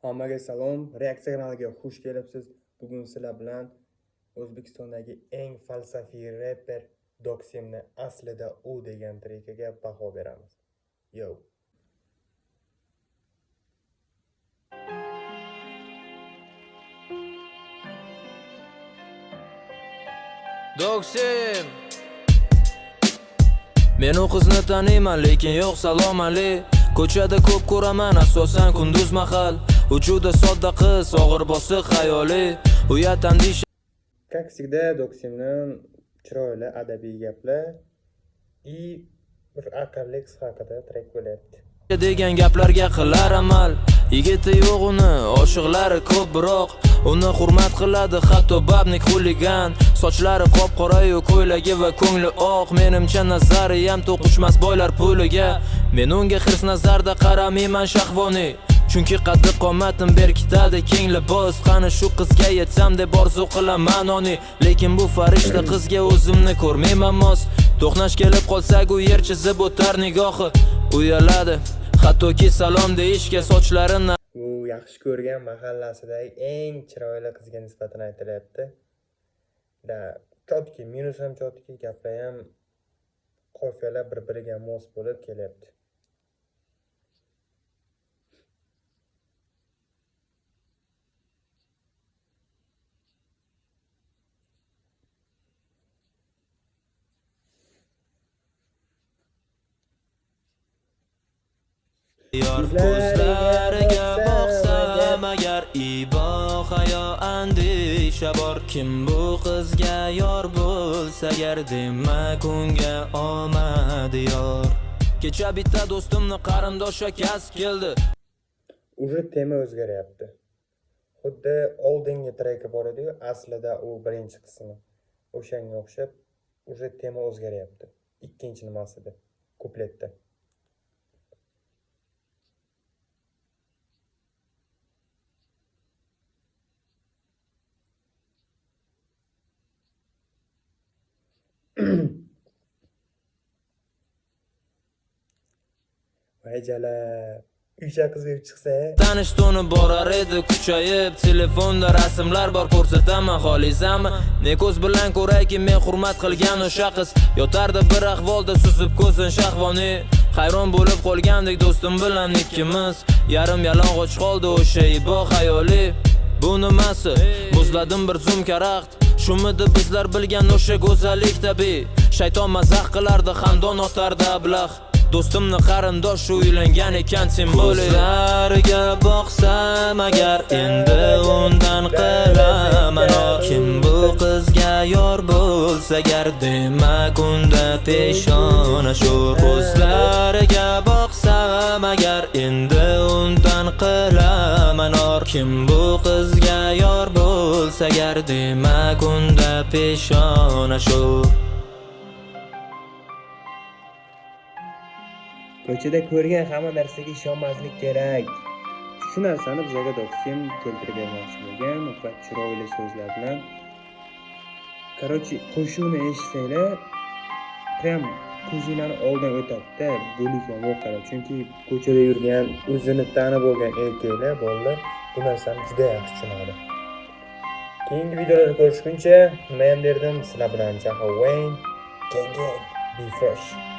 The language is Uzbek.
Hammaga salom, reaksiya kanaliga xush kelibsiz. Bugun sizlar bilan O'zbekistondagi eng falsafiy rapper Doksimni aslida u degan trekiga baho beramiz. Yo. Doksim. Men u qizni taniyman, lekin yo'q salom ali. Ko'chada ko'p ko'raman, asosan kunduz mahal. U juda sodda qiz, og'ir bosiq xayoli. Uyat andisha. Как всегда, Doksimning chiroyli adabiy gaplar и bir aqlli qiz haqida trek bo'lyapti. Degan gaplarga qilar amal. Yigiti yo'q uni, oshiqlari ko'p biroq uni hurmat qiladi hatto babnik xuligan. Sochlari qop-qora-yu ko'ylagi va ko'ngli oq. Menimcha nazariyam to'qishmas boylar puliga. Men unga hirs nazarda qaramayman shahvoniy. Chunki qaddi qomatim berkitadi keng libos. Qani shu qizga yetsam deb orzu qilaman oni. Lekin bu farishta qizga o'zimni ko'rmayman mos. To'qnash kelib qolsak u yer chizib o'tar nigohi. Uyaladi hattoki salom deyishga sochlarini. U yaxshi ko'rgan mahallasidagi eng chiroyli qizga nisbatan aytilyapti. Da chotki, minus ham chotki, gaplar ham qofiyalar bir-biriga mos bo'lib kelyapti. Yor ko'zlariga boqsam agar ibo hayo andisha bor. Kim bu qizga yor bo'lsa agar demak unga omad yor. Kecha bitta do'stimni qarindosh akasi keldi. Уже tema o'zgaryapti. Xuddi oldingi treki bor edi-yu, aslida u birinchi qismi. O'shanga o'xshab уже tema o'zgaryapti. Ikkinchi nimasida, kupletda. Vayjala, uycha qiz bo'lib chiqsa, Tanish toni borar edi kuchayib. Telefonda rasmlar bor, ko'rsataman xolisami? Ne ko'z bilan ko'rayki men hurmat qilgan o'sha qiz. Yotardi bir ahvolda suzib ko'zin shahvoniy. Hayron bo'lib qolgandik do'stim bilan ikkimiz. Yarim yalang'och qoldi o'sha ibo xayoli. Bu nimasi? Muzladim bir zum karaxt. Shumidi bizlar bilgan o'sha go'zallik tabiiy. Shayton mazax qilardi, xandon otardi ablah. Do'stimni qarindosh uylangan ekan simbolik. Ko'zlariga boqsam agar endi undan qilaman or. Kim bu qizga yor bo'lsa agar demak unda peshona sho'r. Ko'zlariga boqsam agar endi undan qilaman or. Kim bu qizga yor bo'lsa agar demak unda peshona sho'r. ko'chada ko'rgan hamma narsaga ishonmaslik kerak. Shu narsani bizga Doksim keltirib bermoqchi bo'lgan va chiroyli so'zlar bilan. Короче, qo'shuvni eshitsanglar, prям ko'zinglarni oldidan o'tadi-da, bo'lik va voqealar. Chunki ko'chada yurgan, o'zini tanib bo'lgan erkaklar, bolalar bu narsani juda yaxshi tushunadi. Keyingi videolarda ko'rishguncha, men derdim, sizlar bilan Jaho Wayne. Gang, be fresh.